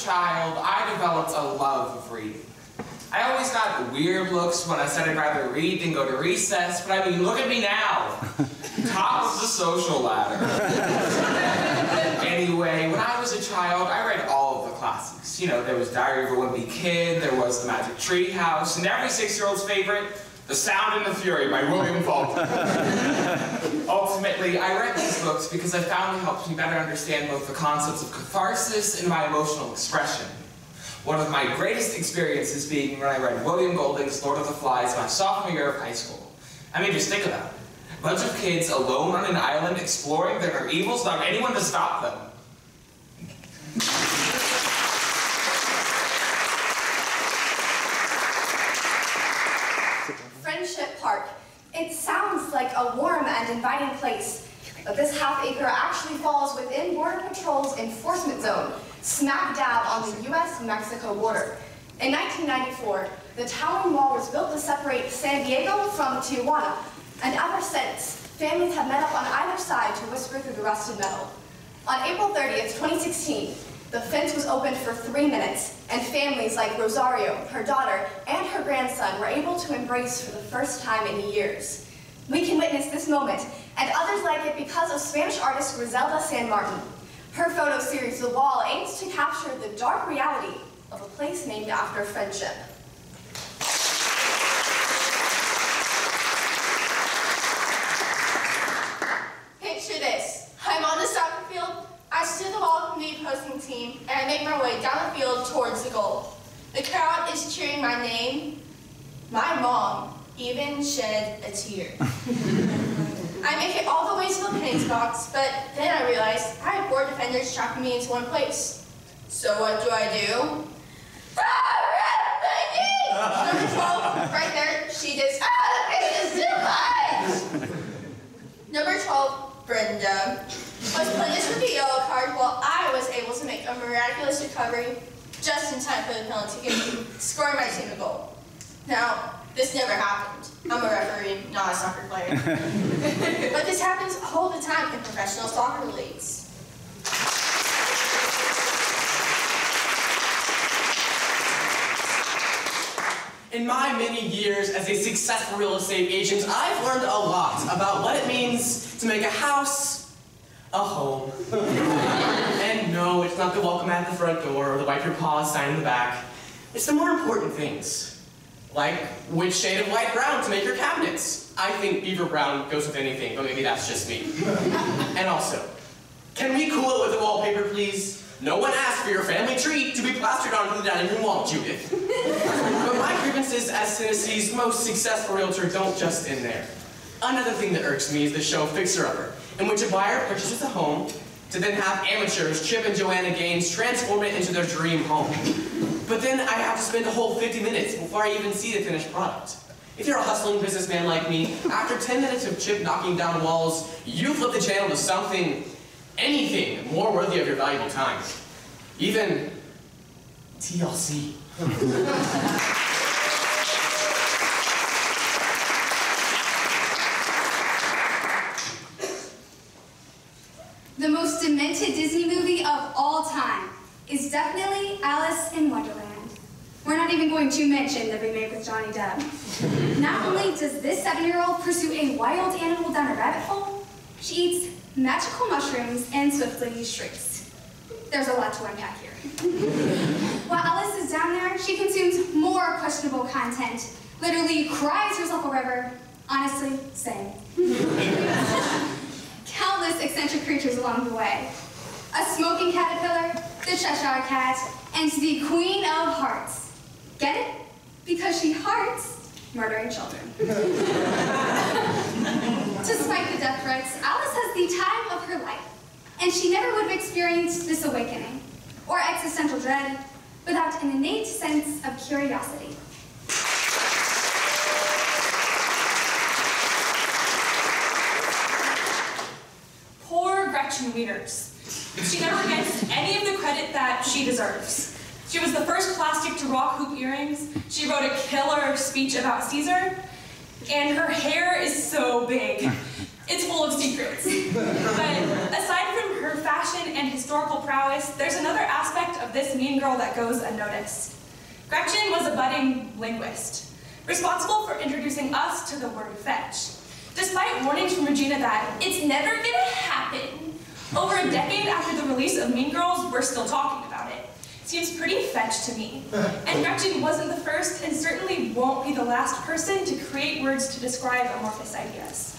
child, I developed a love of reading. I always got weird looks when I said I'd rather read than go to recess, but I mean, look at me now. Top of the social ladder. Anyway, when I was a child, I read all of the classics. You know, there was Diary of a Wimpy Kid, there was The Magic Tree House, and every 6-year-old's favorite, The Sound and the Fury by William Faulkner. Ultimately, I read these books because I found it helped me better understand both the concepts of catharsis and my emotional expression. One of my greatest experiences being when I read William Golding's Lord of the Flies my sophomore year of high school. I mean, just think about it. A bunch of kids alone on an island exploring their evils without anyone to stop them. Friendship Park. It sounds like a warm and inviting place, but this half-acre actually falls within Border Patrol's enforcement zone, smack dab on the U.S.-Mexico border. In 1994, the towering wall was built to separate San Diego from Tijuana, and ever since, families have met up on either side to whisper through the rusted metal. On April 30th, 2016, the fence was opened for 3 minutes, and families like Rosario, her daughter, and her grandson were able to embrace for the first time in years. We can witness this moment, and others like it because of Spanish artist Griselda San Martin. Her photo series, The Wall, aims to capture the dark reality of a place named after friendship. Picture this. I'm on the soccer field. I stood the ball from the opposing team, and I make my way down the field towards the goal. The crowd is cheering my name. My mom even shed a tear. I make it all the way to the penalty box, but then I realize I have 4 defenders trapping me into one place. So what do? Number 12, right there, she just, this is too much! Number 12, Brenda, was punished with the yellow card while I was able to make a miraculous recovery just in time for the penalty kick, scoring my team a goal. Now, this never happened. I'm a referee, not a soccer player. But this happens all the time in professional soccer leagues. In my many years as a successful real estate agent, I've learned a lot about what it means to make a house a home. And no, it's not the welcome at the front door or the wipe your paws sign in the back. It's the more important things. Like which shade of light brown to make your cabinets. I think beaver brown goes with anything, but maybe that's just me. And also, can we cool it with the wallpaper, please? No one asked for your family tree to be plastered onto the dining room wall, Judith. But my grievances as Tennessee's most successful realtor don't just end there. Another thing that irks me is the show Fixer Upper, in which a buyer purchases a home to then have amateurs, Chip and Joanna Gaines, transform it into their dream home. But then I have to spend a whole 50 minutes before I even see the finished product. If you're a hustling businessman like me, after 10 minutes of Chip knocking down walls, you flip the channel to something, anything, more worthy of your valuable time. Even TLC. The most demented Disney movie of all time is definitely Alice in Wonderland. We're not even going to mention the remake with Johnny Depp. Not only does this 7-year-old pursue a wild animal down a rabbit hole, she eats magical mushrooms and swiftly shrinks. There's a lot to unpack here. While Alice is down there, she consumes more questionable content, literally cries herself a river. Honestly, same. Countless eccentric creatures along the way. A smoking caterpillar, the Cheshire Cat, and the Queen of Hearts. Get it? Because she hearts murdering children. Despite the death threats, Alice has the time of her life, and she never would have experienced this awakening, or existential dread, without an innate sense of curiosity. Poor Gretchen Wieners. She never gets any of the credit that she deserves. She was the first plastic to rock hoop earrings. She wrote a killer speech about Caesar. And her hair is so big. It's full of secrets. But aside from her fashion and historical prowess, there's another aspect of this mean girl girl that goes unnoticed. Gretchen was a budding linguist, responsible for introducing us to the word fetch. Despite warnings from Regina that it's never gonna happen, over a decade after the release of Mean Girls, we're still talking about it. Seems pretty fetch to me. And Gretchen wasn't the first and certainly won't be the last person to create words to describe amorphous ideas.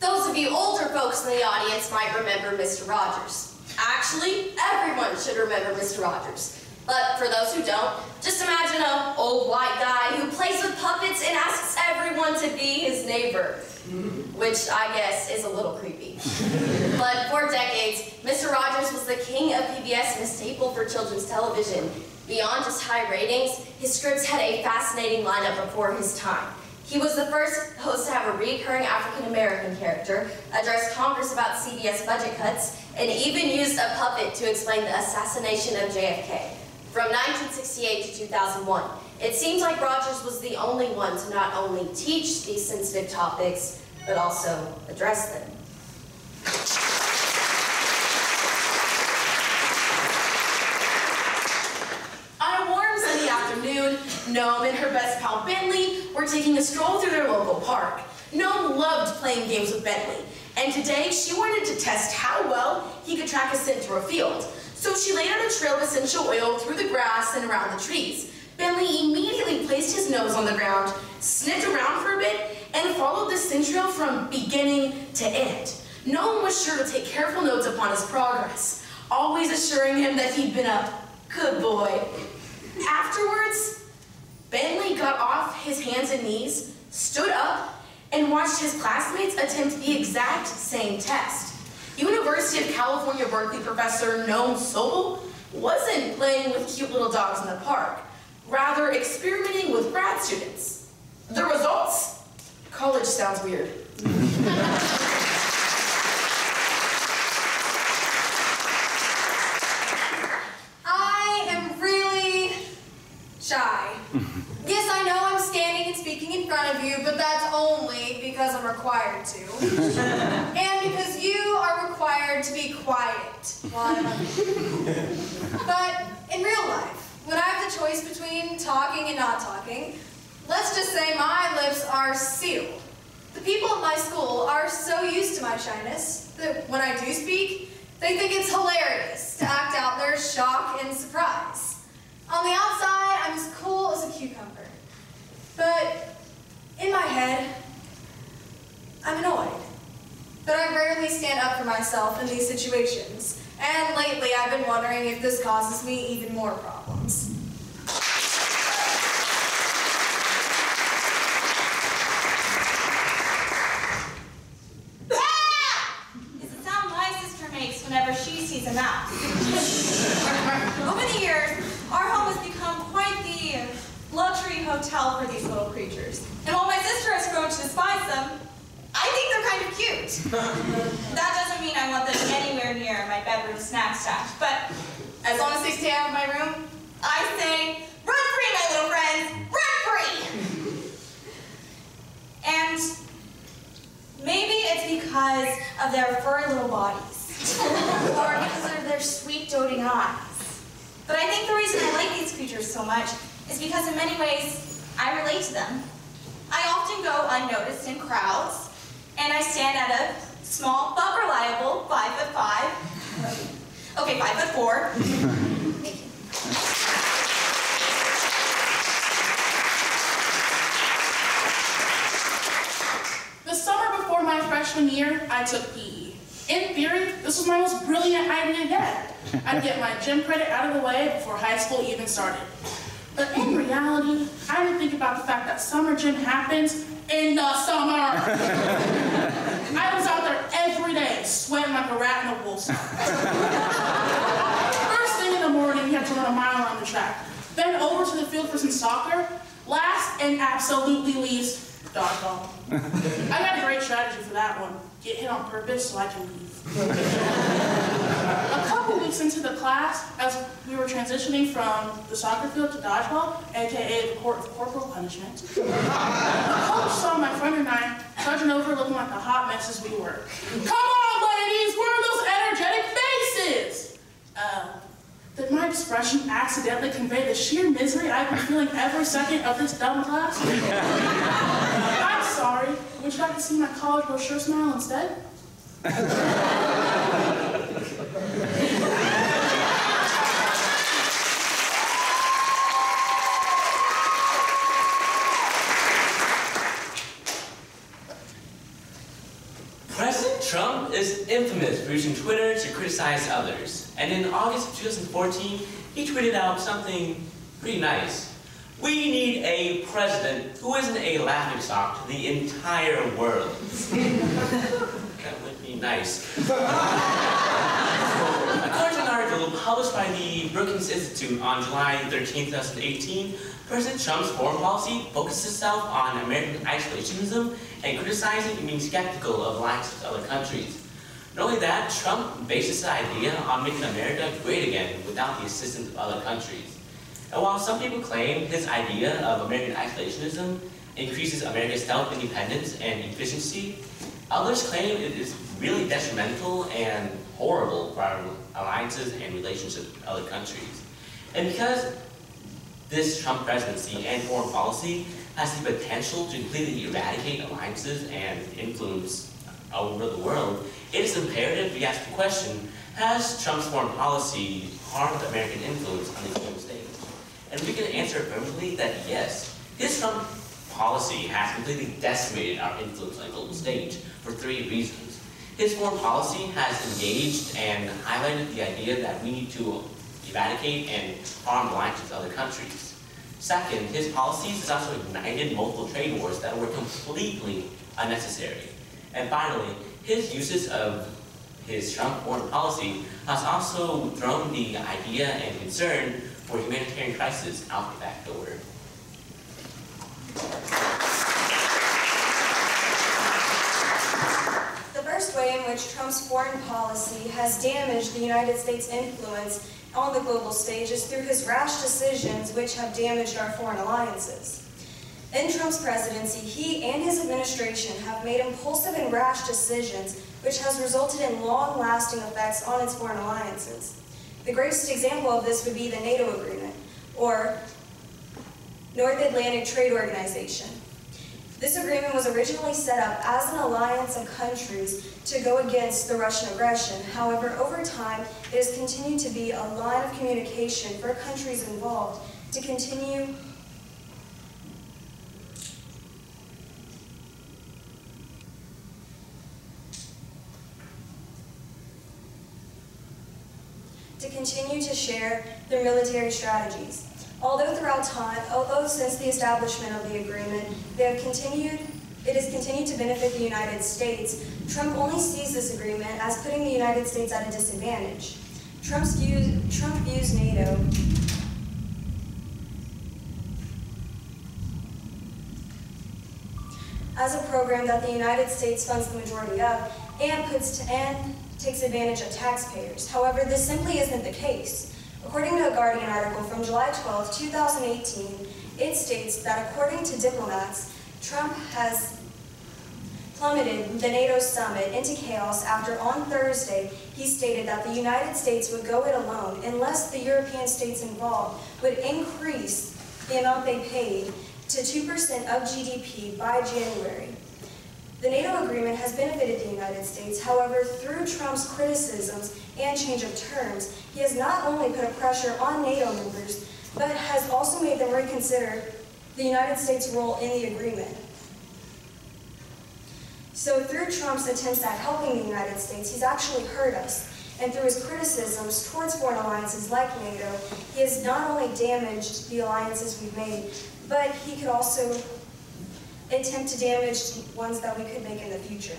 Those of you older folks in the audience might remember Mr. Rogers. Actually, everyone should remember Mr. Rogers. But for those who don't, just imagine an old white guy who plays with puppets and asks everyone to be his neighbor. Which I guess is a little creepy. But for decades, Mr. Rogers was the king of PBS and a staple for children's television. Beyond just high ratings, his scripts had a fascinating lineup before his time. He was the first host to have a recurring African-American character, addressed Congress about CBS budget cuts, and even used a puppet to explain the assassination of JFK. From 1968 to 2001, it seems like Rogers was the only one to not only teach these sensitive topics, but also address them. On a warm sunny afternoon, Noam and her best pal Bentley were taking a stroll through their local park. Noam loved playing games with Bentley, and today she wanted to test how well he could track a scent through a field. So she laid out a trail of essential oil through the grass and around the trees. Bentley immediately placed his nose on the ground, sniffed around for a bit, and followed the scent trail from beginning to end. Noam was sure to take careful notes upon his progress, always assuring him that he'd been a good boy. Afterwards, Bentley got off his hands and knees, stood up, and watched his classmates attempt the exact same test. University of California, Berkeley professor Noam Sobel wasn't playing with cute little dogs in the park, rather experimenting with grad students. The results? College sounds weird. I am really shy. Yes, I know I'm standing and speaking in front of you, but that's only because I'm required to. And because you are required to be quiet while I'm up here. But in real life, when I have the choice between talking and not talking, let's just say my lips are sealed. The people at my school are so used to my shyness that when I do speak, they think it's hilarious to act out their shock and surprise. On the outside, I'm as cool as a cucumber. But in my head, I'm annoyed. But I rarely stand up for myself in these situations. And lately, I've been wondering if this causes me even more problems. It's the sound my sister makes whenever she sees a mouse. Over the years, our home has become quite the luxury hotel for these little creatures. And while my sister has grown to despise them, I think they're kind of cute. That doesn't mean I want them anywhere near my bedroom snack stash, but as long as they stay out of my room, I say, run free, my little friends, run free! And maybe it's because of their furry little bodies, or because of their sweet, doting eyes. But I think the reason I like these creatures so much is because in many ways, I relate to them. I often go unnoticed in crowds, and I stand at a small but reliable 5'5". Okay, 5'4". Thank you. The summer before my freshman year, I took PE. In theory, this was my most brilliant idea yet. I'd get my gym credit out of the way before high school even started. But in reality, I didn't think about the fact that summer gym happens in the summer. I was out there every day, sweating like a rat in a wool sock. First thing in the morning, you have to run a mile around the track. Then over to the field for some soccer. Last and absolutely least, dodgeball. I got a great strategy for that one. Get hit on purpose so I can leave. A couple weeks into the class, as we were transitioning from the soccer field to dodgeball, aka the court of corporal punishment, the coach saw my friend and I trudging over looking like the hot messes we were. Come on, ladies, where are those energetic faces? Did my expression accidentally convey the sheer misery I've been feeling every second of this dumb class? I'm sorry. Would you like to see my college brochure smile instead? President Trump is infamous for using Twitter to criticize others. And in August of 2014, he tweeted out something pretty nice. We need a president who isn't a laughingstock to the entire world. That would be nice. According to an article published by the Brookings Institute on July 13, 2018, President Trump's foreign policy focuses itself on American isolationism and criticizing and being skeptical of alliances with other countries. Not only that, Trump bases his idea on making America great again without the assistance of other countries. And while some people claim his idea of American isolationism increases America's self-independence and efficiency, others claim it is really detrimental and horrible for our alliances and relationships with other countries. And because this Trump presidency and foreign policy has the potential to completely eradicate alliances and influence over the world, it is imperative we ask the question, has Trump's foreign policy harmed American influence on the global stage? And we can answer affirmatively that yes, his Trump policy has completely decimated our influence on the global stage for 3 reasons. His foreign policy has engaged and highlighted the idea that we need to eradicate and harm alliances with other countries. Second, his policies has also ignited multiple trade wars that were completely unnecessary. And finally, his uses of his Trump foreign policy has also thrown the idea and concern for humanitarian crisis out the back door. The first way in which Trump's foreign policy has damaged the United States' influence on the global stage is through his rash decisions which have damaged our foreign alliances. In Trump's presidency, he and his administration have made impulsive and rash decisions which has resulted in long-lasting effects on its foreign alliances. The greatest example of this would be the Nato Agreement, or North Atlantic Trade Organization. This agreement was originally set up as an alliance of countries to go against the Russian aggression. However, over time, it has continued to be a line of communication for countries involved to continue to share their military strategies. Although since the establishment of the agreement, it has continued to benefit the United States, Trump only sees this agreement as putting the United States at a disadvantage. Trump views NATO as a program that the United States funds the majority of and takes advantage of taxpayers. However, this simply isn't the case. According to a Guardian article from July 12, 2018, it states that according to diplomats, Trump has plummeted the NATO summit into chaos after on Thursday he stated that the United States would go it alone unless the European states involved would increase the amount they paid to 2% of GDP by January. The NATO agreement has benefited the United States. However, through Trump's criticisms and change of terms, he has not only put a pressure on NATO members, but has also made them reconsider the United States' role in the agreement. So through Trump's attempts at helping the United States, he's actually hurt us. And through his criticisms towards foreign alliances like NATO, he has not only damaged the alliances we've made, but he could also attempt to damage ones that we could make in the future.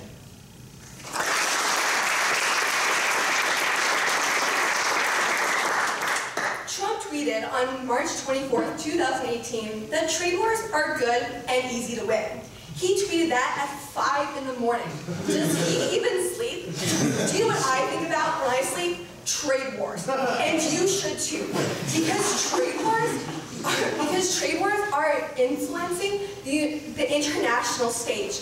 Trump tweeted on March 24th, 2018 that trade wars are good and easy to win. He tweeted that at 5 in the morning. Does he even sleep? Do you know what I think about when I sleep? Trade wars. And you should too. Because trade wars are influencing the international stage.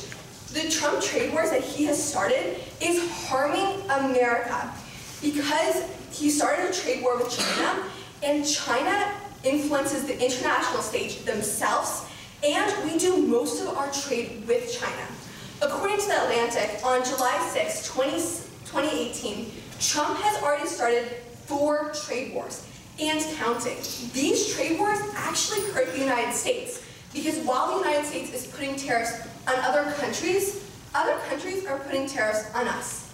The Trump trade wars that he has started is harming America because he started a trade war with China, and China influences the international stage themselves, and we do most of our trade with China. According to The Atlantic, on July 6, 2018, Trump has already started 4 trade wars and counting. These trade wars actually hurt the United States because while the United States is putting tariffs on other countries are putting tariffs on us.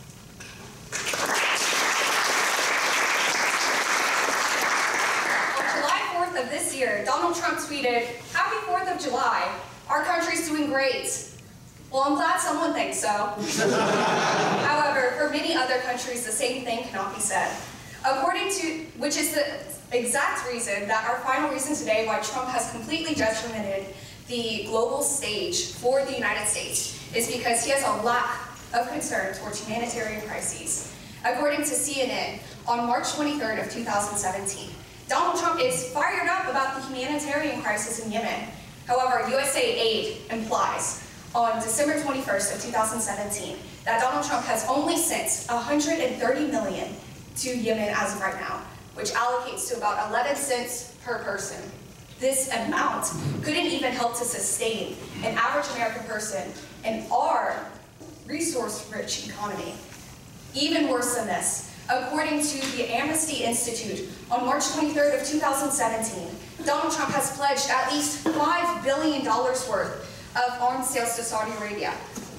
On July 4th of this year, Donald Trump tweeted, "Happy 4th of July. Our country's doing great." Well, I'm glad someone thinks so. However, for many other countries, the same thing cannot be said. Which is the exact reason that our final reason today why Trump has completely detrimented the global stage for the United States is because he has a lack of concern towards humanitarian crises. According to CNN, on March 23rd of 2017, Donald Trump is fired up about the humanitarian crisis in Yemen. However, USA Aid implies on December 21st of 2017 that Donald Trump has only sent $130 million to Yemen as of right now, which allocates to about 11 cents per person. This amount couldn't even help to sustain an average American person in our resource-rich economy. Even worse than this, according to the Amnesty Institute, on March 23rd of 2017, Donald Trump has pledged at least $5 billion worth of arms sales to Saudi Arabia.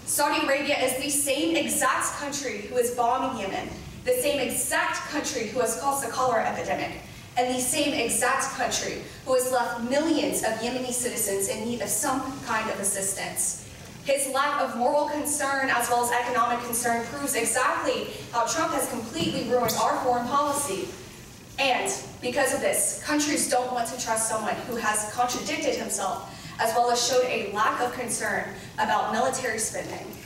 Saudi Arabia is the same exact country who is bombing Yemen, the same exact country who has caused the cholera epidemic, and the same exact country who has left millions of Yemeni citizens in need of some kind of assistance. His lack of moral concern as well as economic concern proves exactly how Trump has completely ruined our foreign policy. And because of this, countries don't want to trust someone who has contradicted himself as well as showed a lack of concern about military spending.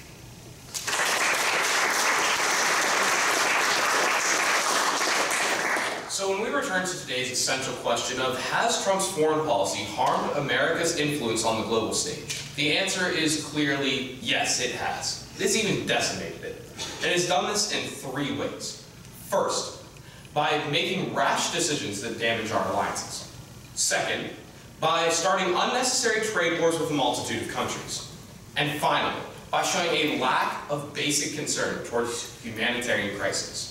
So when we return to today's essential question of, has Trump's foreign policy harmed America's influence on the global stage? The answer is clearly yes, it has. It's even decimated it. And it's done this in 3 ways. First, by making rash decisions that damage our alliances. Second, by starting unnecessary trade wars with a multitude of countries. And finally, by showing a lack of basic concern towards humanitarian crises.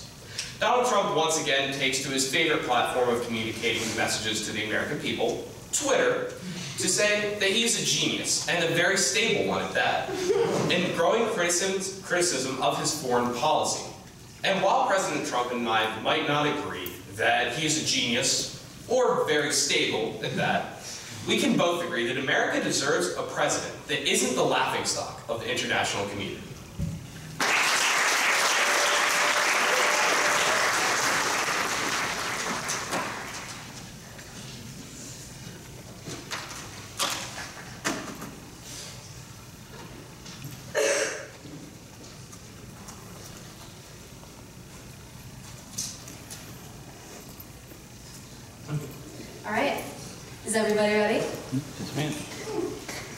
Donald Trump once again takes to his favorite platform of communicating messages to the American people, Twitter, to say that he is a genius, and a very stable one at that, in growing criticism of his foreign policy. And while President Trump and I might not agree that he is a genius, or very stable at that, we can both agree that America deserves a president that isn't the laughingstock of the international community. All right, is everybody ready? Yes, ma'am.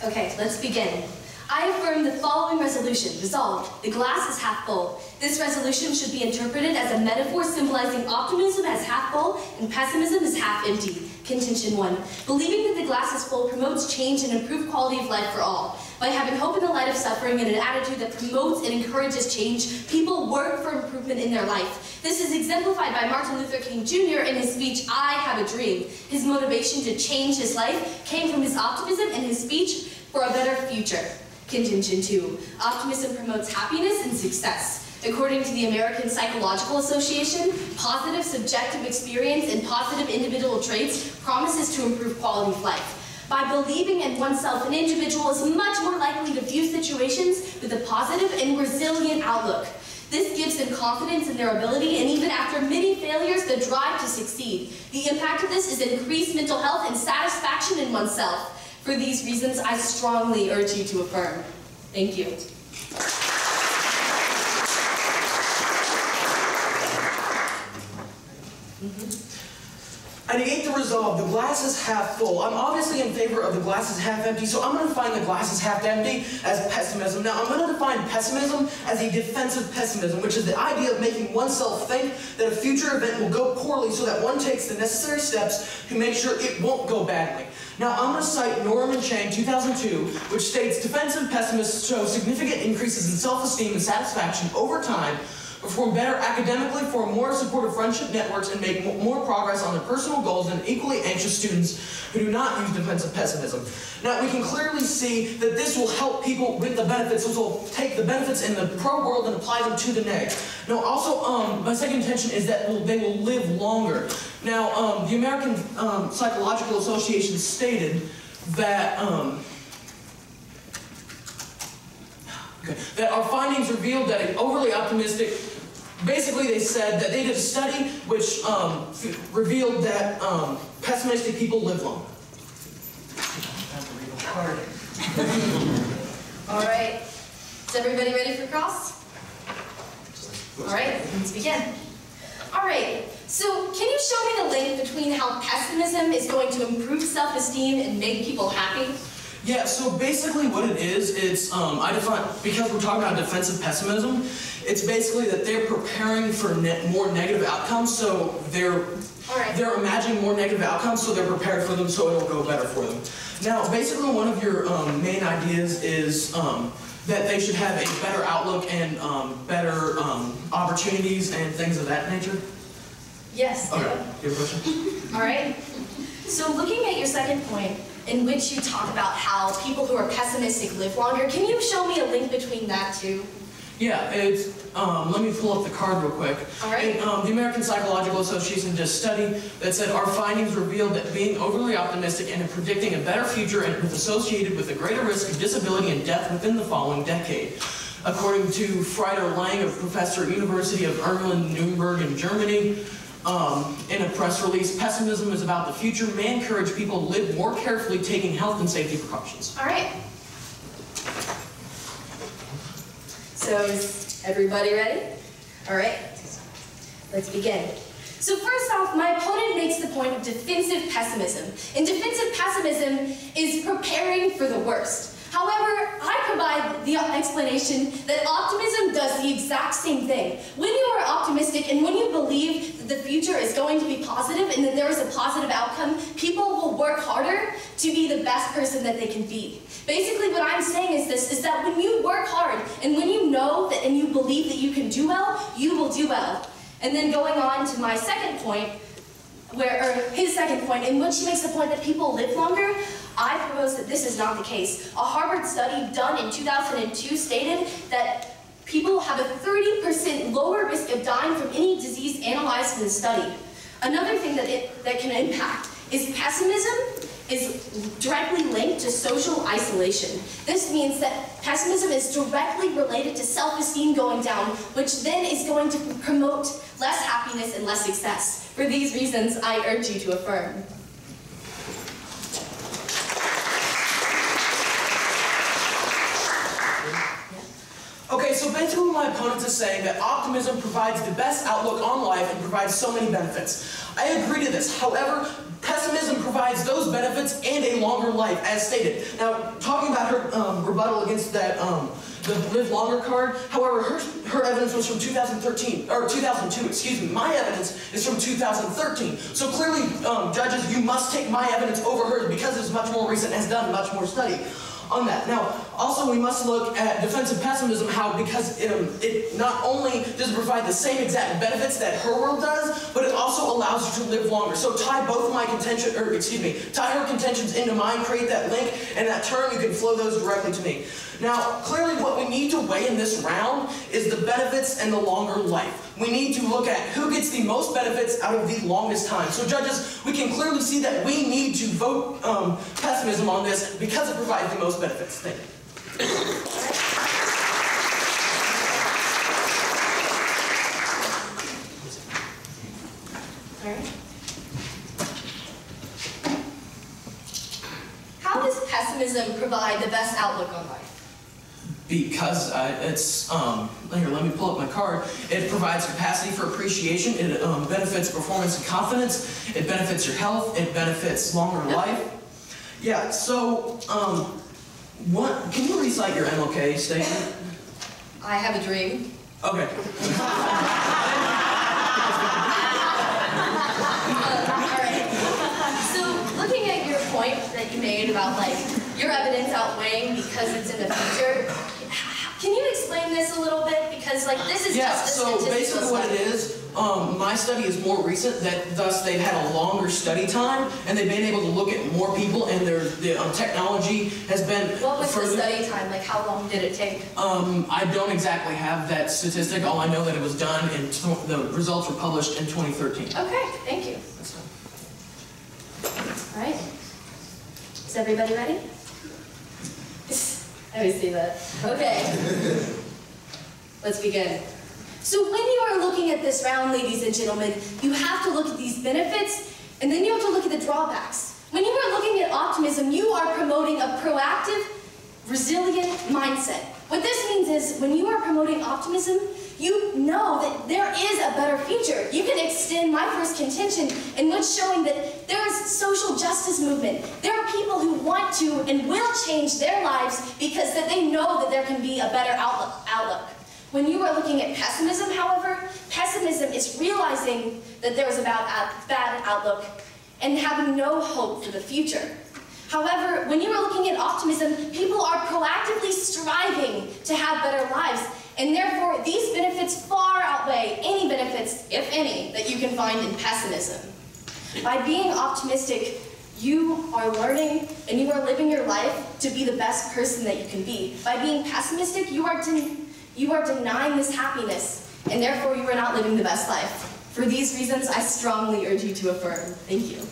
Okay, let's begin. I affirm the following resolution. Resolved, the glass is half full. This resolution should be interpreted as a metaphor symbolizing optimism as half full and pessimism as half empty. Contention 1. Believing that the glass is full promotes change and improved quality of life for all. By having hope in the light of suffering and an attitude that promotes and encourages change, people work for improvement in their life. This is exemplified by Martin Luther King Jr. in his speech, "I Have a Dream." His motivation to change his life came from his optimism and his speech for a better future. Contention 2. Optimism promotes happiness and success. According to the American Psychological Association, positive subjective experience and positive individual traits promises to improve quality of life. By believing in oneself, an individual is much more likely to view situations with a positive and resilient outlook. This gives them confidence in their ability, and even after many failures, the drive to succeed. The impact of this is increased mental health and satisfaction in oneself. For these reasons, I strongly urge you to affirm. Thank you. I negate the result. resolve, the glass is half full. I'm obviously in favor of the glass is half empty, so I'm going to define the glass is half empty as pessimism. Now, I'm going to define pessimism as a defensive pessimism, which is the idea of making oneself think that a future event will go poorly so that one takes the necessary steps to make sure it won't go badly. Now, I'm going to cite Norman Chang, 2002, which states defensive pessimists show significant increases in self-esteem and satisfaction over time, perform better academically, form more supportive friendship networks, and make more progress on their personal goals than equally anxious students who do not use defensive pessimism. Now, we can clearly see that this will help people with the benefits. This will take the benefits in the pro world and apply them to the neg. Now, also, my second intention is that they will live longer. Now, the American Psychological Association stated that that our findings revealed that an overly optimistic, basically they said that they did a study which revealed that pessimistic people live longer. All right, is everybody ready for cross? All right, let's begin. All right, so can you show me the link between how pessimism is going to improve self-esteem and make people happy? Yeah, so basically what it is, it's, I define, because we're talking about defensive pessimism, it's basically that they're preparing for more negative outcomes, so they're imagining more negative outcomes, so they're prepared for them, so it'll go better for them. Now, basically one of your main ideas is that they should have a better outlook and better opportunities and things of that nature. Yes. Okay, you have a question? All right, so looking at your second point, in which you talk about how people who are pessimistic live longer. Can you show me a link between that too? Yeah, it's, let me pull up the card real quick. All right. The American Psychological Association did a study that said our findings revealed that being overly optimistic and in predicting a better future and was associated with a greater risk of disability and death within the following decade. According to Frieder Lang, a professor at University of Erlangen-Nuremberg in Germany, in a press release, pessimism is about the future, may encourage people to live more carefully, taking health and safety precautions. All right. So is everybody ready? All right, let's begin. So first off, my opponent makes the point of defensive pessimism. And defensive pessimism is preparing for the worst. However, I provide the explanation that optimism does the exact same thing. When you are optimistic and when you believe that the future is going to be positive and that there is a positive outcome, people will work harder to be the best person that they can be. Basically, what I'm saying is this, is that when you work hard and when you know that and you believe that you can do well, you will do well. And then going on to my second point, his second point, in which he makes the point that people live longer, I propose that this is not the case. A Harvard study done in 2002 stated that people have a 30% lower risk of dying from any disease analyzed in the study. Another thing that can impact is pessimism is directly linked to social isolation. This means that pessimism is directly related to self-esteem going down, which then is going to promote less happiness and less success. For these reasons, I urge you to affirm. Okay, so basically my opponent is saying that optimism provides the best outlook on life and provides so many benefits. I agree to this. However, pessimism provides those benefits and a longer life, as stated. Now, talking about her rebuttal against that, the live longer card, however, her evidence was from 2013, or 2002, excuse me. My evidence is from 2013. So clearly, judges, you must take my evidence over hers because it's much more recent and has done much more study on that. Now, also we must look at defensive pessimism, because it not only does it provide the same exact benefits that her world does, but it also allows you to live longer. So tie both of my contention, or excuse me, tie her contentions into mine, create that link, and that term, you can flow those directly to me. Now, clearly what we need to weigh in this round is the benefits and the longer life. We need to look at who gets the most benefits out of the longest time. So judges, we can clearly see that we need to vote pessimism on this because it provides the most benefits. Thank you. All right. How does pessimism provide the best outlook on life? Because it's, here, let me pull up my card. It provides capacity for appreciation. It benefits performance and confidence. It benefits your health. It benefits longer life. Yeah, so, can you recite your MLK statement? I have a dream. Okay. Alright. So, looking at your point that you made about, like, your evidence outweighing because it's in the future, can you explain this a little bit? Because, like, this is just a statistical so basically what it is, my study is more recent, thus they've had a longer study time, and they've been able to look at more people, and the technology has been... What was the study time? Like, how long did it take? I don't exactly have that statistic. All I know that it was done, and the results were published in 2013. Okay, thank you. All right. Is everybody ready? I always see that. Okay. Let's begin. So when you are looking at this round, ladies and gentlemen, you have to look at these benefits, and then you have to look at the drawbacks. When you are looking at optimism, you are promoting a proactive, resilient mindset. What this means is, when you are promoting optimism, you know that there is a better future. You can extend my first contention in which showing that there is social justice movement. There are people who want to and will change their lives because that they know that there can be a better outlook. When you are looking at pessimism, however, pessimism is realizing that there is a bad outlook and having no hope for the future. However, when you are looking at optimism, people are proactively striving to have better lives, and therefore these benefits far outweigh any benefits, if any, that you can find in pessimism. By being optimistic, you are learning and you are living your life to be the best person that you can be. By being pessimistic, you are denying this happiness, and therefore you are not living the best life. For these reasons, I strongly urge you to affirm. Thank you.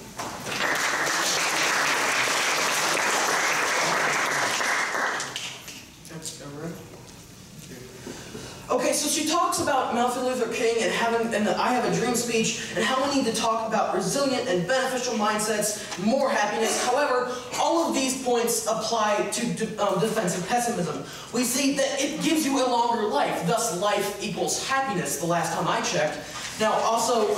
Okay, so she talks about Martin Luther King and the I Have a Dream speech, and how we need to talk about resilient and beneficial mindsets, more happiness. However, all of these points apply to defensive pessimism. We see that it gives you a longer life, thus life equals happiness, the last time I checked. Now, also,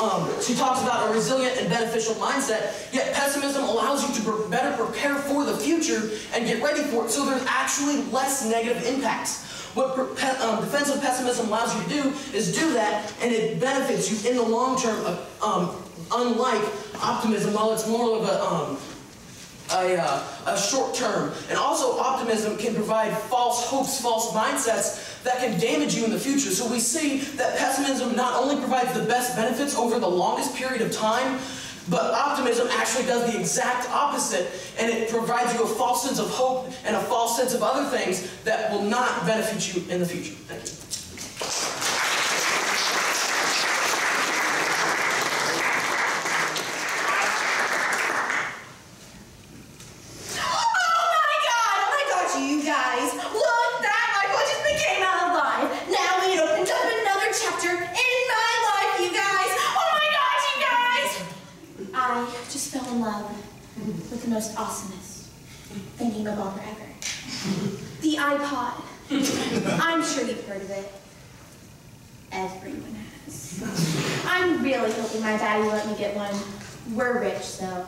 she talks about a resilient and beneficial mindset, yet pessimism allows you to better prepare for the future and get ready for it, so there's actually less negative impacts. What defensive pessimism allows you to do is do that, and it benefits you in the long term, unlike optimism, while it's more of a short term. And also, optimism can provide false hopes, false mindsets that can damage you in the future. So we see that pessimism not only provides the best benefits over the longest period of time, but optimism actually does the exact opposite, and it provides you a false sense of hope and a false sense of other things that will not benefit you in the future. Thank you. You guys, look, that my book just became alive. Now we opened up another chapter in my life, you guys. Oh my gosh, you guys! I just fell in love with the most awesomest thinking of all ever. The iPod. I'm sure you've heard of it. Everyone has. I'm really hoping my daddy will let me get one. We're rich, so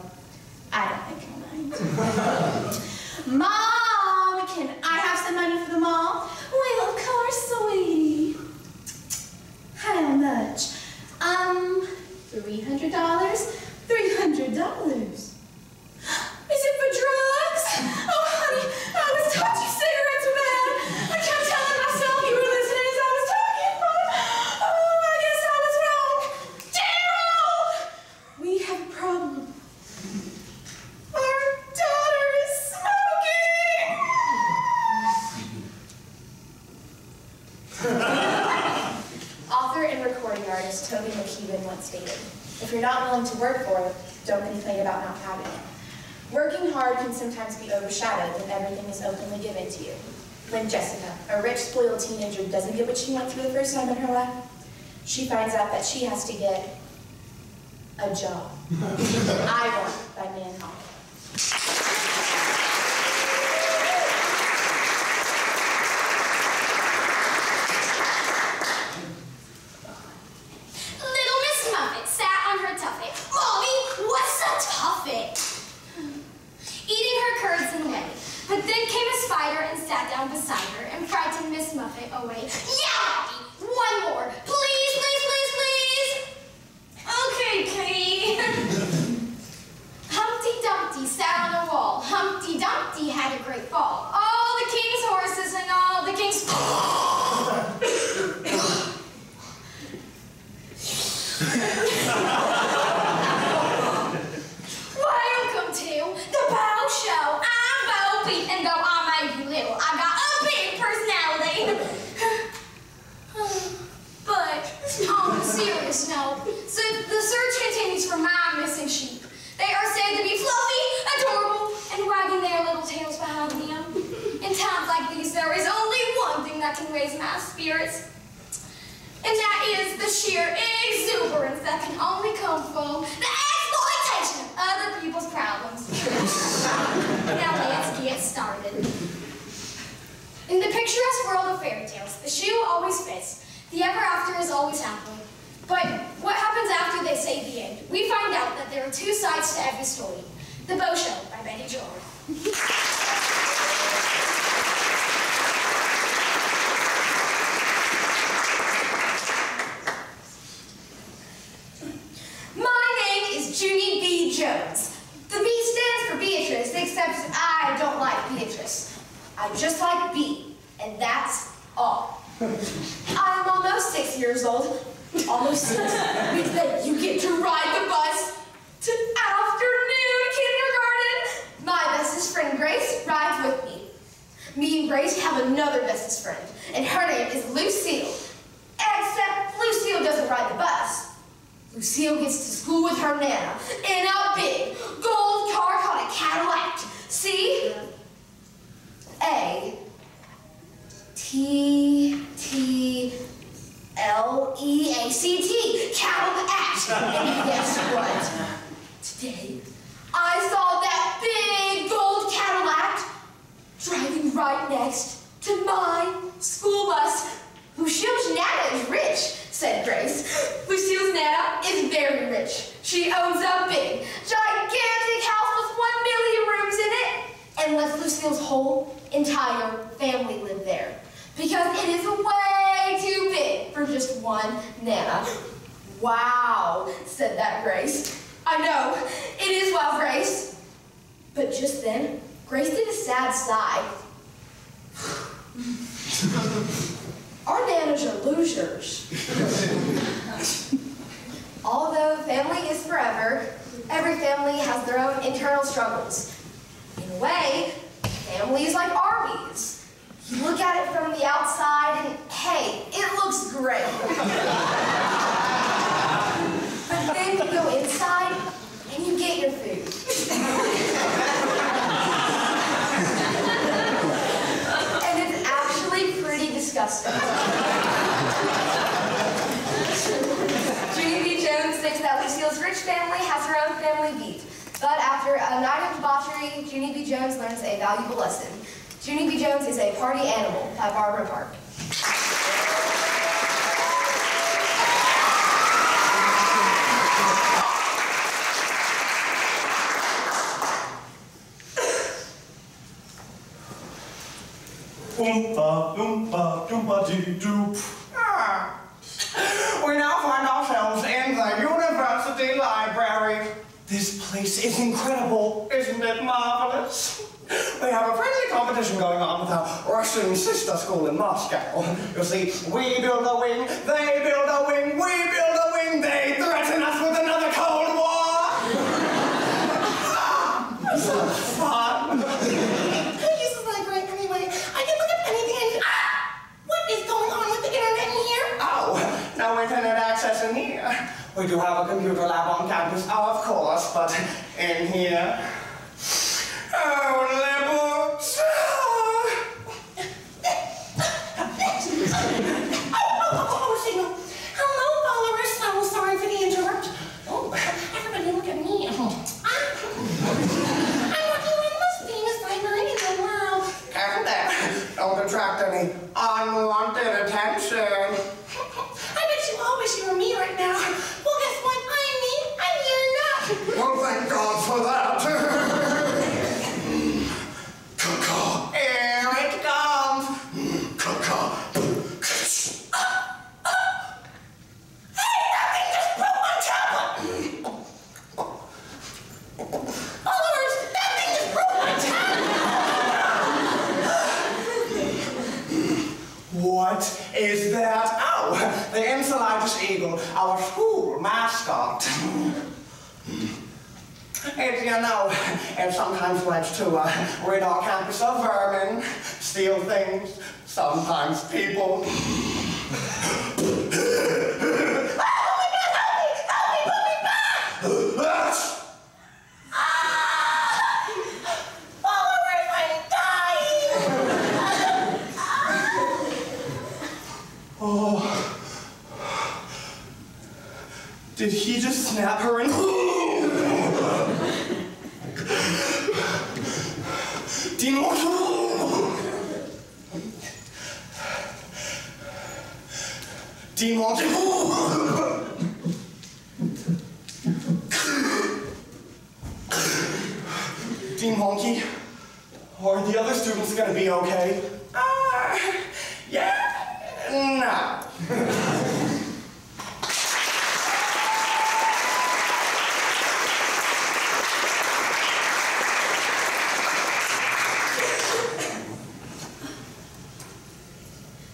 I don't think he'll mind. Mom, can I have some money for the mall? Well, of course, sweetie. How much? $300? $300. Is it for drugs? Oh, honey, I was taught you cigarettes were bad. I kept telling myself you were listening as I was talking, but oh, I guess I was wrong. Gerald! We have a problem. Our daughter is smoking! Author and recording artist Toby McKeevan once stated, "If you're not willing to work for it, don't complain about not having it." Working hard can sometimes be overshadowed when everything is openly given to you. When Jessica, a rich, spoiled teenager, doesn't get what she wants for the first time in her life, she finds out that she has to get a job. I Want by Manhawk. cider and sat down beside her and frightened Miss Muffet away. Yeah, Poppy, one more. Please, please, please, please. Okay, Kitty. Humpty Dumpty sat on a wall. Humpty Dumpty had a great fall. All the king's horses and all the king's... Welcome to the Bow Show. I'm Bo Peep, and though I may be little, I got a big personality. But on a serious note, so the search continues for my missing sheep. They are said to be fluffy, adorable, and wagging their little tails behind them. In times like these, there is only one thing that can raise my spirits, and that is the sheer exuberance that can only come from the exploitation of other people's problems. Now let's get started. In the picturesque world of fairy tales, the shoe always fits. The ever after is always happy. But what happens after they say the end? We find out that there are two sides to every story. The Bow Show by Betty Jordan. My name is Junie B. Jones. The B stands for Beatrice, except I don't like Beatrice. I just like B, and that's all. I'm almost 6 years old. Almost 6. Means that you get to ride the bus to afternoon kindergarten. My bestest friend Grace rides with me. Me and Grace have another bestest friend, and her name is Lucille. Except Lucille doesn't ride the bus. Lucille gets to school with her Nana in a big gold car called a Cadillac. C A T T L-E-A-C-T, Cadillac. And guess what? Today, I saw that big gold Cadillac driving right next to my school bus. Lucille's Nana is rich, said Grace. Lucille's Nana is very rich. She owns a big, gigantic house with 1 million rooms in it and lets Lucille's whole entire family live there. Because it is way too big for just one Nana. Wow, said that Grace. I know, it is wow, Grace. But just then, Grace did a sad sigh. Our Nanas are losers. Although family is forever, every family has their own internal struggles. In a way, family is like armies. You look at it from the outside and, hey, it looks great. But then you go inside and you get your food. And it's actually pretty disgusting. Junie B. Jones thinks that Lucille's rich family has her own family beat. But after a night of debauchery, Junie B. Jones learns a valuable lesson. Junie B. Jones is a party animal by Barbara Park. Oompa, loompa, doompa-dee-doop. We now find ourselves in the University Library. This place is incredible. Isn't it marvelous? We have a friendly competition going on with our Russian sister school in Moscow. You see, we build a wing, they build a wing, we build a wing, they threaten us with another Cold War. So fun. Who uses library anyway? I can look up anything and... What is going on with the internet in here? Oh, no internet access in here. We do have a computer lab on campus, of course, but in here... Only books. Signal. Hello, followers. So sorry for the interrupt. Oh, everybody look at me. I'm working on the most famous library in the world. Careful there. Don't attract any unwanted attention. I bet you all wish you were me right now. Well, guess what? I'm me, and you're not. Well, thank God for that. gorgeous eagle, our school mascot. And you know, it sometimes likes to rid our campus of vermin, steal things, sometimes people. Oh, did he just snap her in? Dean Wonky, are the other students gonna be okay? Yeah. No.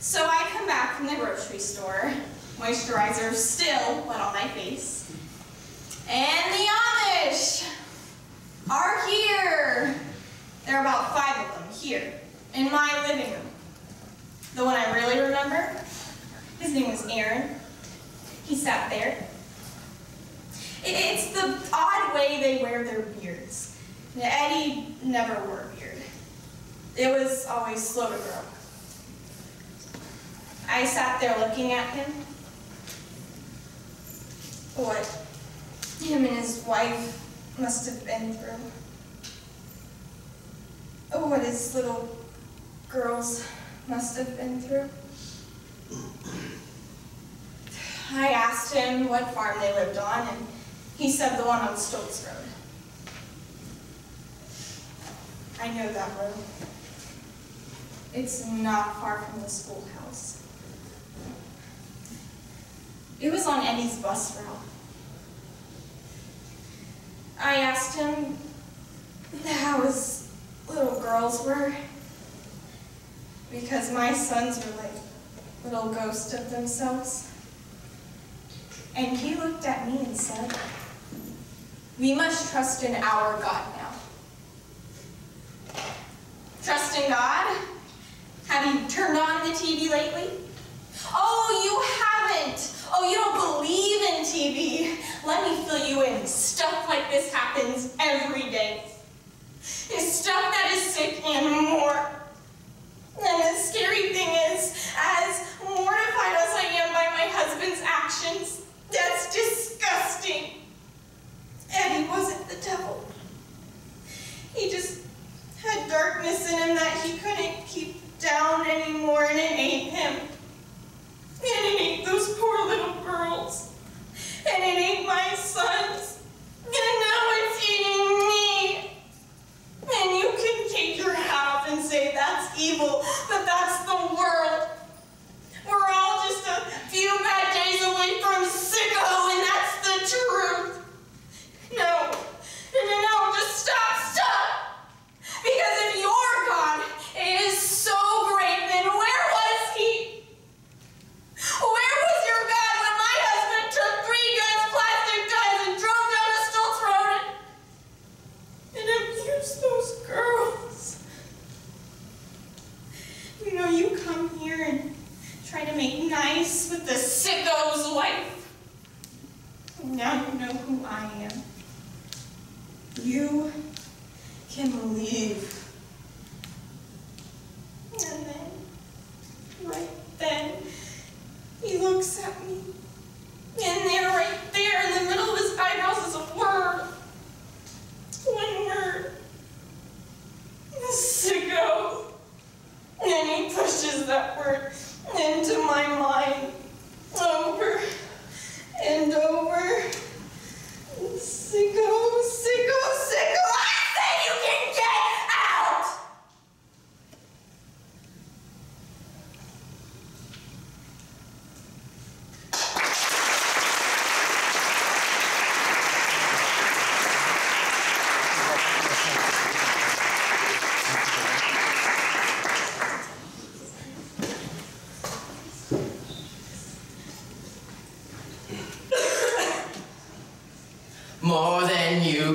So I come back from the grocery store. Moisturizer still wet on my face. And the Amish are here. There are about 5 of them here in my living room. The one I really remember, his name was Aaron. He sat there. It's the odd way they wear their beards. Eddie never wore a beard. It was always slow to grow. I sat there looking at him. What him and his wife must have been through. Oh, what his little girls must have been through. I asked him what farm they lived on, and he said the one on Stokes Road. I know that road. It's not far from the schoolhouse. It was on Eddie's bus route. I asked him how his little girls were, because my sons were like little ghosts of themselves. And he looked at me and said, "We must trust in our God now." Trust in God? Have you turned on the TV lately? Oh, you haven't. Oh, you don't believe in TV. Let me fill you in. Stuff like this happens every day. It's stuff that is sick and more. And the scary thing is, as mortified as I am by my husband's actions, that's disgusting. Eddie wasn't the devil. He just had darkness in him that he couldn't keep down anymore, and it ate him. And it ate those poor little girls. And it ate my sons. And now it's eating me. And you can take your hat off and say that's evil, but that's the world. We're all just a few bad days away from sicko, and that's the truth. No, just stop. Because if your God is so great, then where was he? Where was your God when my husband took 3 guns, plastic guns, and drove down a Stoltz road and abused those girls?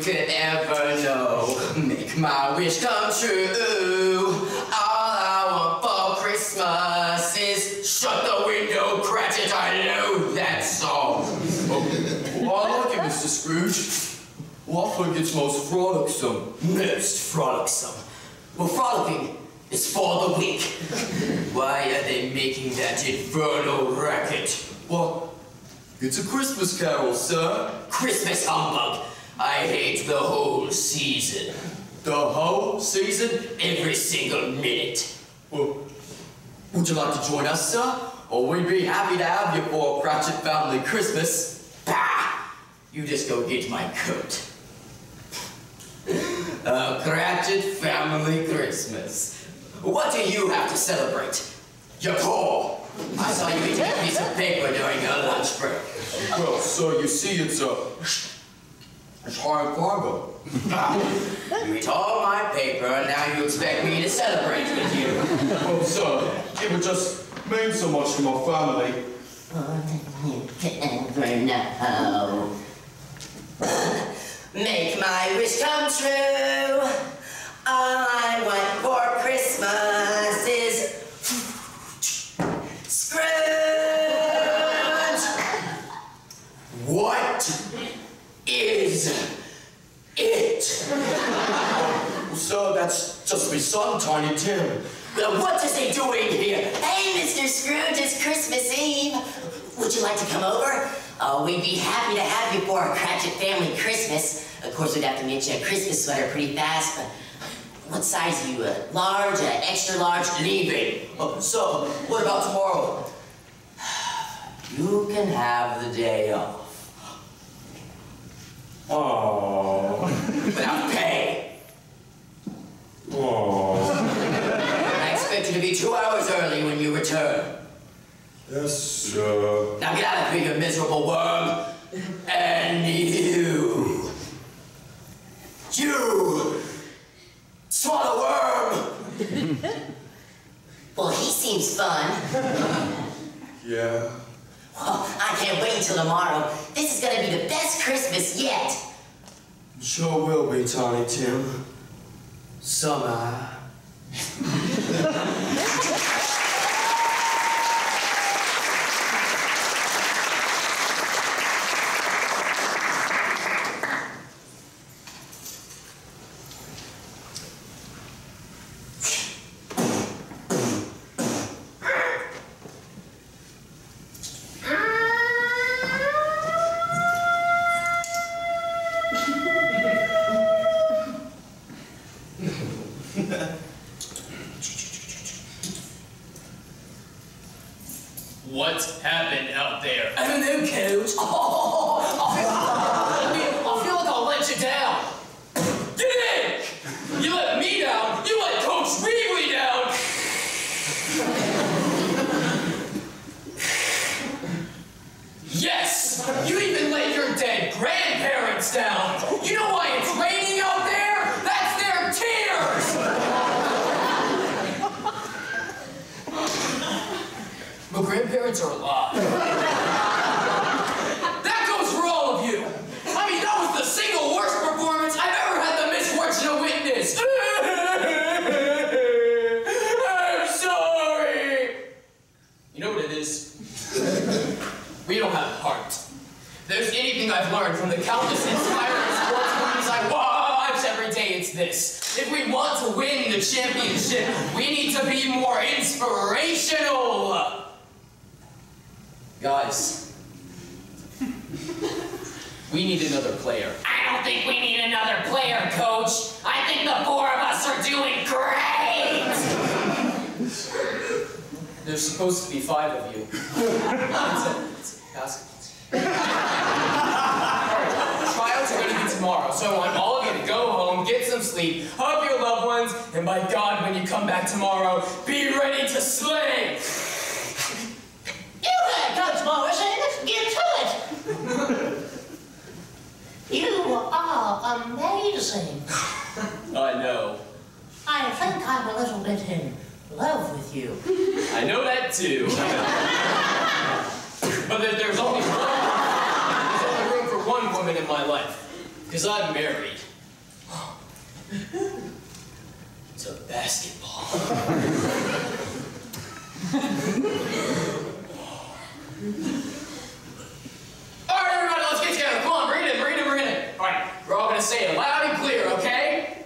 could ever know. Make my wish come true. All I want for Christmas is shut the window, Cratchit, I know that song. Well, I like it, Mr. Scrooge. Well, I think it's most frolicsome. Most frolicsome. Well, frolicking is for the weak. Why are they making that infernal racket? Well, it's a Christmas carol, sir. Christmas humbug. I hate the whole season. The whole season? Every single minute. Well, would you like to join us, sir? Or we'd be happy to have you for a Cratchit family Christmas. Bah! You just go get my coat. A Cratchit family Christmas. What do you have to celebrate? You're poor. I saw you eating a piece of paper during your lunch break. Well, sir, you see, it's high cargo. You eat all my paper, and now you expect me to celebrate with you. Well, sir, it would just mean so much to my family. Ever know. Make my wish come true. All I want for Christmas is Scrooge. What is it? Well, sir, that's just my son, Tiny Tim. Well, what is he doing here? Hey, Mr. Scrooge, it's Christmas Eve. Would you like to come over? Oh, we'd be happy to have you for our Cratchit family Christmas. Of course, we'd have to get you a Christmas sweater pretty fast, but what size are you? Large, extra large? Leaving. So, what about tomorrow? You can have the day off. Oh. Without pay. Oh. I expect you to be 2 hours early when you return. Yes, sir. Now get out of here, you miserable worm. And you. You. Swallow worm. Well, he seems fun. Yeah. Well, I can't wait until tomorrow. This is gonna be the best Christmas yet. Sure will be, Tiny Tim. Summer. What happened out there? I don't know, Coach. I feel like I'll let you down. Get in! You let me down, you let Coach Weebly down! Yes! You even let your dead grandparents down! You know why it's raining out there? That's their tears! My grandparents are alive. That goes for all of you! I mean, that was the single worst performance I've ever had the misfortune to witness! I'm sorry! You know what it is? We don't have heart. If there's anything I've learned from the countless inspiring sports movies I watch every day, it's this. If we want to win the championship, we need to be more inspirational! Guys, we need another player. I don't think we need another player, Coach. I think the four of us are doing great! There's supposed to be 5 of you. It's a basketball. Alright, trials are going to be tomorrow, so I want all of you to go home, get some sleep, hug your loved ones, and by God, when you come back tomorrow, be ready to slay! You there, Coach Morrison! Get to it! You are amazing. I know. I think I'm a little bit in love with you. I know that too. But there's only room for one woman in my life. Because I'm married to basketball. All right, everybody, let's get together. Come on, bring it in, bring it in, bring it in. All right, we're all gonna say it loud and clear, okay?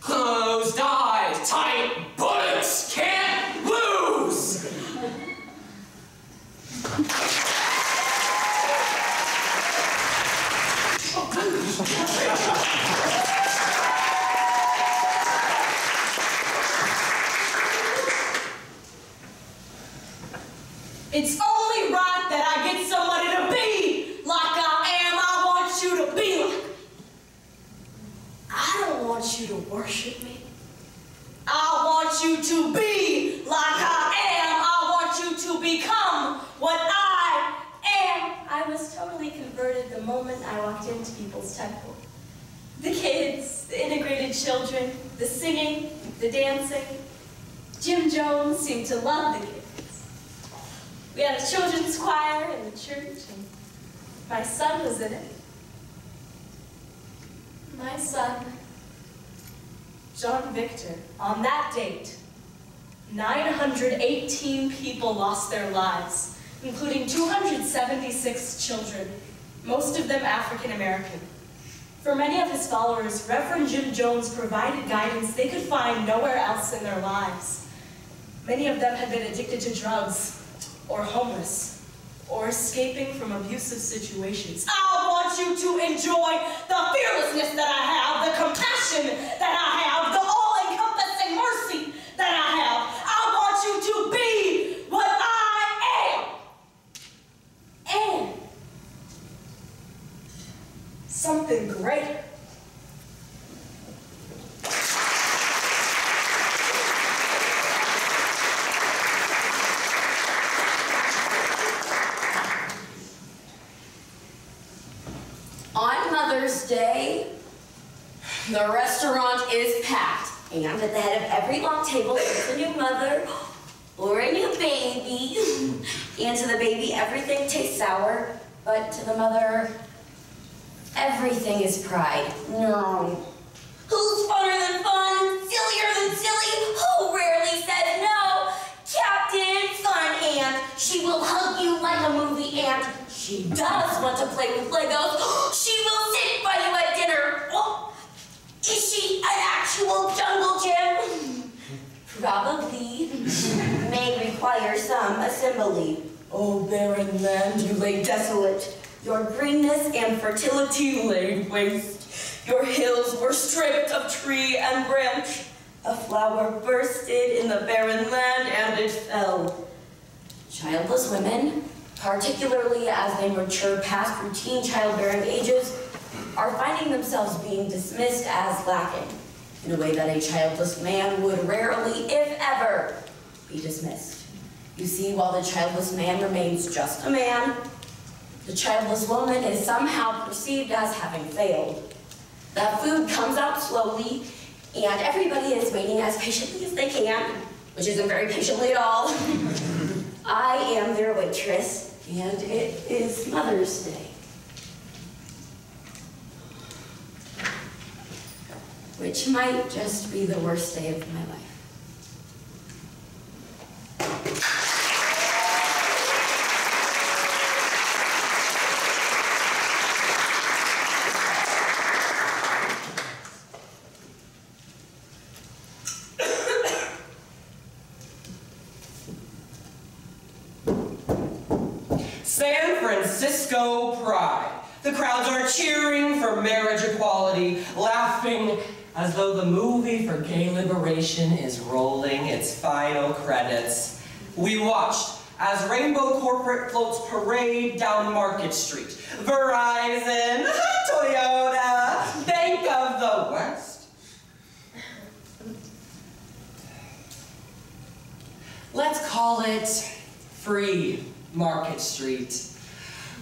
Closed eyes, tight buttocks, can't lose. It's only right that I get somebody to be like I am. I want you to be like me. I don't want you to worship me. I want you to be like I am. I want you to become what I am. I was totally converted the moment I walked into people's temple. The kids, the integrated children, the singing, the dancing. Jim Jones seemed to love the kids. We had a children's choir in the church, and my son was in it. My son, John Victor. On that date, 918 people lost their lives, including 276 children, most of them African American. For many of his followers, Reverend Jim Jones provided guidance they could find nowhere else in their lives. Many of them had been addicted to drugs, or homeless, or escaping from abusive situations. I want you to enjoy the fearlessness that I have, the compassion that I have, the all-encompassing mercy that I have. I want you to be what I am. And something greater. On Mother's Day, the restaurant is packed, and at the head of every long table is a new mother or a new baby. And to the baby, everything tastes sour, but to the mother, everything is pride. No. Who's funner than fun? Sillier than silly? Who rarely says no? Captain Fun Aunt. She will hug you like a movie aunt. She does want to play with Legos. She will sit by you at dinner. Oh, is she an actual jungle gym? Probably. May require some assembly. Oh, barren land, you lay desolate. Your greenness and fertility laid waste. Your hills were stripped of tree and branch. A flower bursted in the barren land and it fell. Childless women, particularly as they mature past routine childbearing ages, are finding themselves being dismissed as lacking in a way that a childless man would rarely, if ever, be dismissed. You see, while the childless man remains just a man, the childless woman is somehow perceived as having failed. The food comes out slowly, and everybody is waiting as patiently as they can, which isn't very patiently at all. I am their waitress, and it is Mother's Day. Which might just be the worst day of my life. San Francisco Pride. The crowds are cheering for marriage equality, laughing as though the movie for gay liberation is rolling its final credits. We watched as Rainbow Corporate floats parade down Market Street. Verizon, Toyota, Bank of the West. Let's call it Free Market Street.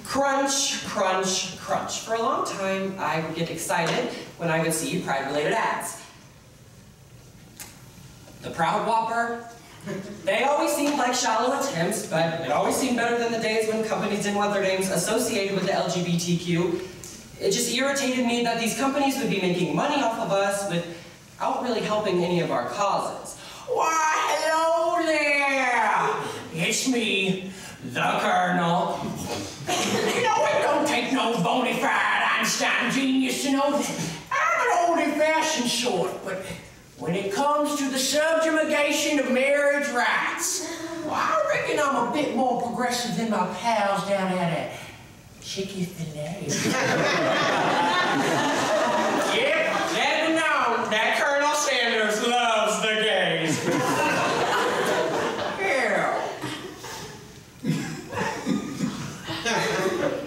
Crunch, crunch, crunch. For a long time, I would get excited when I would see Pride-related ads. The Proud Whopper. They always seemed like shallow attempts, but it always seemed better than the days when companies didn't want their names associated with the LGBTQ. It just irritated me that these companies would be making money off of us without really helping any of our causes. Why, hello there! It's me, the Colonel. You know, it don't take no bona fide Einstein genius to know that I'm an old-fashioned sort, but when it comes to the subjugation of marriage rights, well, I reckon I'm a bit more progressive than my pals down at Chick-fil-A. Yep, let me know that Colonel Sanders loves the gays.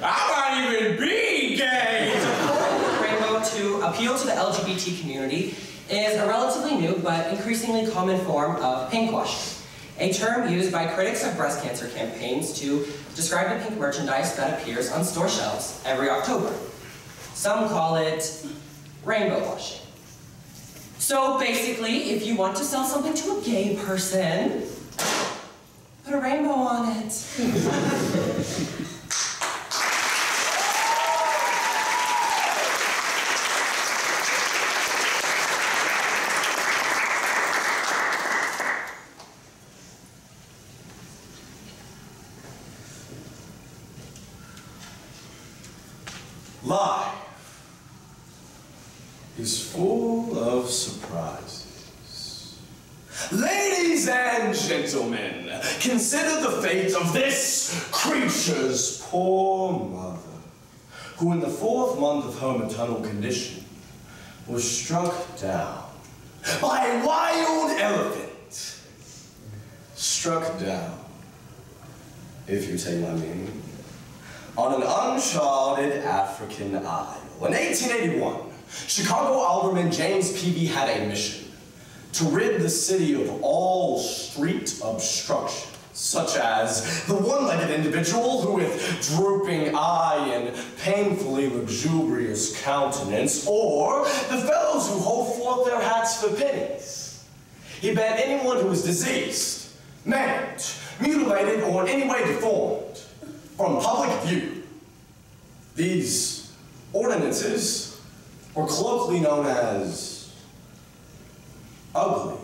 I might even be gay. Rainbow to appeal to the LGBT community is a relatively new but increasingly common form of pinkwashing, a term used by critics of breast cancer campaigns to describe the pink merchandise that appears on store shelves every October. Some call it rainbow washing. So basically, if you want to sell something to a gay person, put a rainbow on it. Life is full of surprises. Ladies and gentlemen, consider the fate of this creature's poor mother, who in the 4th month of her maternal condition was struck down by a wild elephant. Struck down, if you take my meaning, on an uncharted African isle. In 1881, Chicago Alderman James Peavy had a mission to rid the city of all street obstructions, such as the one-legged individual who with drooping eye and painfully lugubrious countenance, or the fellows who hold forth their hats for pennies. He banned anyone who was diseased, maimed, mutilated, or in any way deformed from public view. These ordinances were colloquially known as ugly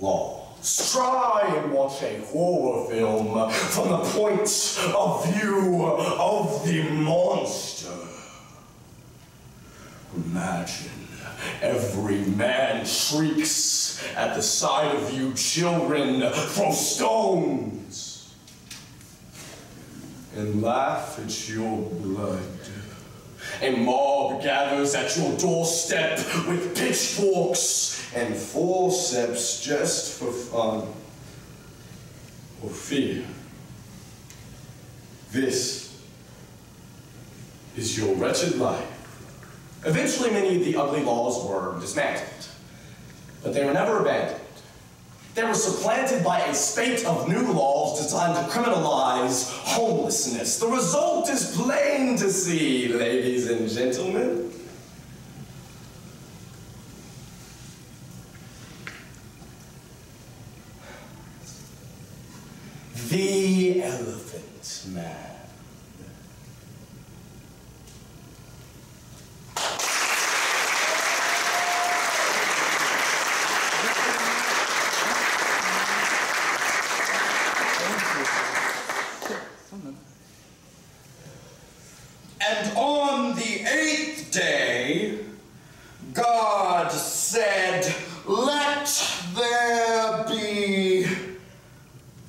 laws. Try and watch a horror film from the point of view of the monster. Imagine every man shrieks at the sight of you children, throw stones, and laugh at your blood. A mob gathers at your doorstep with pitchforks and forceps just for fun or fear. This is your wretched life. Eventually, many of the ugly laws were dismantled, but they were never abandoned. They were supplanted by a spate of new laws designed to criminalize homelessness. The result is plain to see, ladies and gentlemen. The Elephant Man. And on the 8th day, God said, "Let there be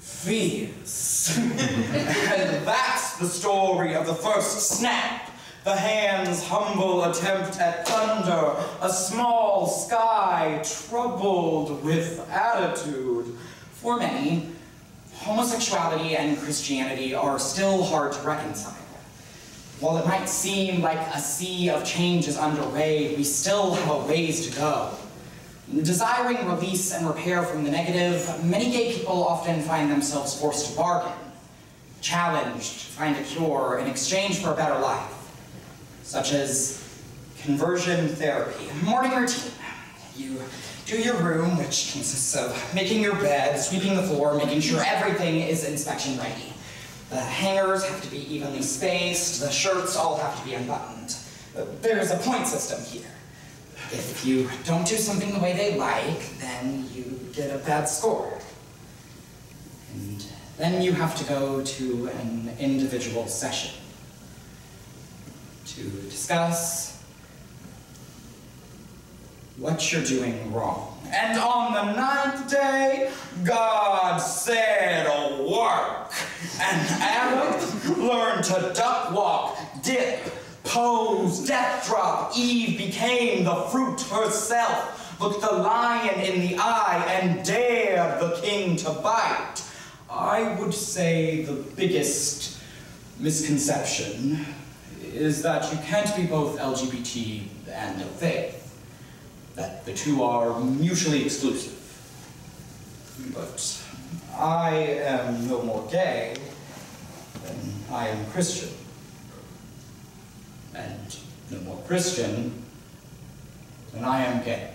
fears." And that's the story of the first snap, the hand's humble attempt at thunder, a small sky troubled with attitude. For many, homosexuality and Christianity are still hard to reconcile. While it might seem like a sea of change is underway, we still have a ways to go. Desiring release and repair from the negative, many gay people often find themselves forced to bargain, challenged to find a cure in exchange for a better life, such as conversion therapy, morning routine. You do your room, which consists of making your bed, sweeping the floor, making sure everything is inspection ready. The hangers have to be evenly spaced, the shirts all have to be unbuttoned. There's a point system here. If you don't do something the way they like, then you get a bad score. And then you have to go to an individual session to discuss what you're doing wrong. And on the 9th day, God said, work. And Adam learned to duck walk, dip, pose, death drop. Eve became the fruit herself, looked the lion in the eye, and dared the king to bite. I would say the biggest misconception is that you can't be both LGBT and of faith, that the two are mutually exclusive. But I am no more gay than I am Christian. And no more Christian than I am gay.